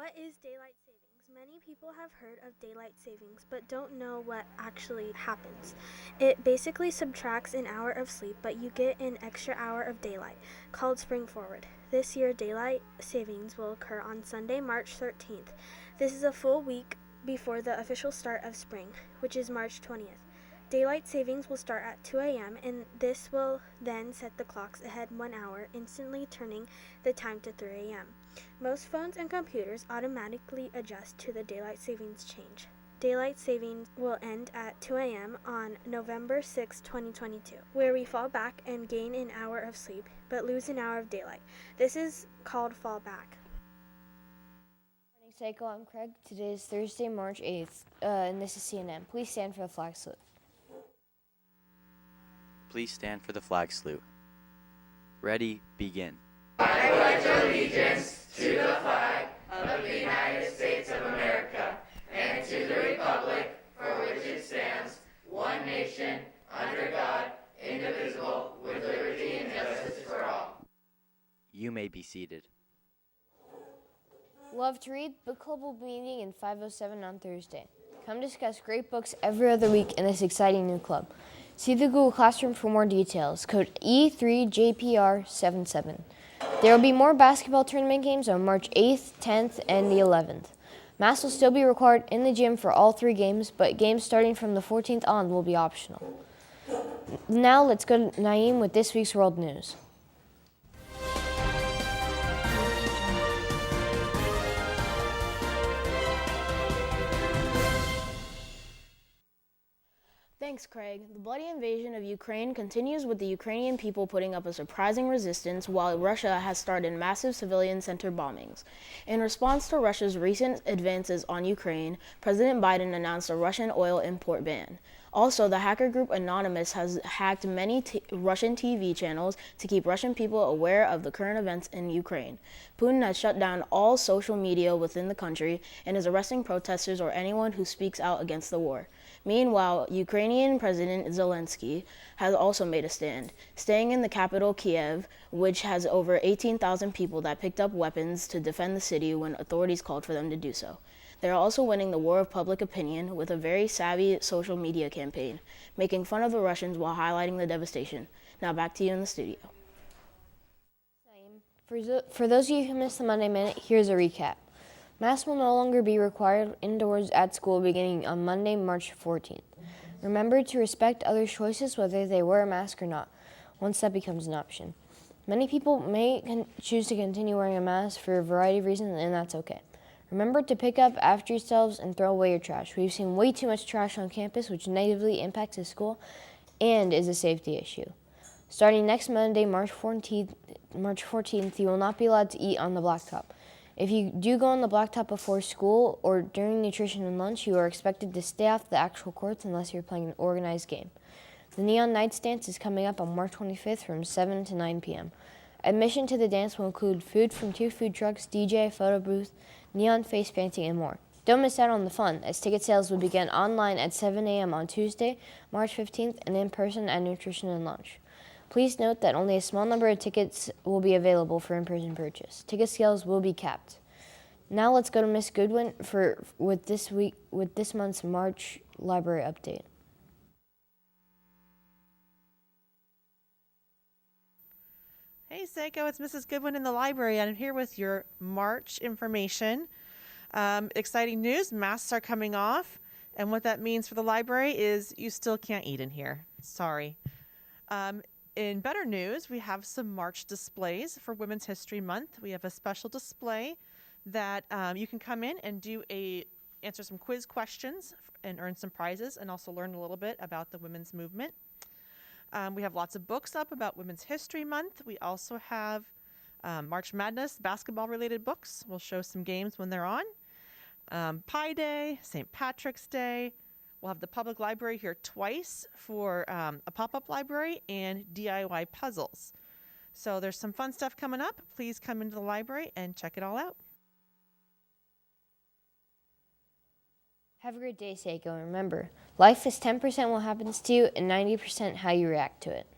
What is daylight savings? Many people have heard of daylight savings but don't know what actually happens. It basically subtracts an hour of sleep, but you get an extra hour of daylight, called spring forward. This year, daylight savings will occur on Sunday, March 13th. This is a full week before the official start of spring, which is March 20th. Daylight savings will start at 2 a.m., and this will then set the clocks ahead 1 hour, instantly turning the time to 3 a.m. Most phones and computers automatically adjust to the daylight savings change. Daylight savings will end at 2 a.m. on November 6, 2022, where we fall back and gain an hour of sleep, but lose an hour of daylight. This is called fall back. Good morning, Seco. I'm Craig. Today is Thursday, March 8th, and this is CNN. Please stand for the flag salute. Please stand for the flag salute. Ready, begin. I pledge allegiance to the flag of the United States of America and to the republic for which it stands, one nation, under God, indivisible, with liberty and justice for all. You may be seated. Love to read? Book club will be meeting in 507 on Thursday. Come discuss great books every other week in this exciting new club. See the Google Classroom for more details. Code E3JPR77. There will be more basketball tournament games on March 8th, 10th, and the 11th. Masks will still be required in the gym for all 3 games, but games starting from the 14th on will be optional. Now let's go to Naeem with this week's world news. Thanks, Craig. The bloody invasion of Ukraine continues with the Ukrainian people putting up a surprising resistance while Russia has started massive civilian-centered bombings. In response to Russia's recent advances on Ukraine, President Biden announced a Russian oil import ban. Also, the hacker group Anonymous has hacked many Russian TV channels to keep Russian people aware of the current events in Ukraine. Putin has shut down all social media within the country and is arresting protesters or anyone who speaks out against the war. Meanwhile, Ukrainian President Zelensky has also made a stand, staying in the capital Kiev, which has over 18,000 people that picked up weapons to defend the city when authorities called for them to do so. They are also winning the war of public opinion with a very savvy social media campaign, making fun of the Russians while highlighting the devastation. Now back to you in the studio. For those of you who missed the Monday Minute, here's a recap. Masks will no longer be required indoors at school beginning on Monday, March 14th. Remember to respect others' choices whether they wear a mask or not, once that becomes an option. Many people may choose to continue wearing a mask for a variety of reasons, and that's okay. Remember to pick up after yourselves and throw away your trash. We've seen way too much trash on campus, which negatively impacts the school and is a safety issue. Starting next Monday, March 14th, you will not be allowed to eat on the blacktop. If you do go on the blacktop before school or during nutrition and lunch, you are expected to stay off the actual courts unless you're playing an organized game. The Neon Nights dance is coming up on March 25th from 7 to 9 p.m. Admission to the dance will include food from 2 food trucks, DJ, photo booth, neon face painting, and more. Don't miss out on the fun, as ticket sales will begin online at 7 a.m. on Tuesday, March 15th, and in person at nutrition and lunch. Please note that only a small number of tickets will be available for in-person purchase. Ticket sales will be capped. Now let's go to Miss Goodwin with this month's March library update. Hey Seco, it's Mrs. Goodwin in the library, and I'm here with your March information. Exciting news, masks are coming off, and what that means for the library is you still can't eat in here. Sorry. In better news, we have some March displays for Women's History Month. We have a special display that you can come in and answer some quiz questions and earn some prizes, and also learn a little bit about the women's movement. We have lots of books up about Women's History Month. We also have March Madness basketball-related books. We'll show some games when they're on. Pi Day, St. Patrick's Day. We'll have the public library here twice for a pop-up library and DIY puzzles. So there's some fun stuff coming up. Please come into the library and check it all out. Have a great day, Seiko. Remember, life is 10% what happens to you and 90% how you react to it.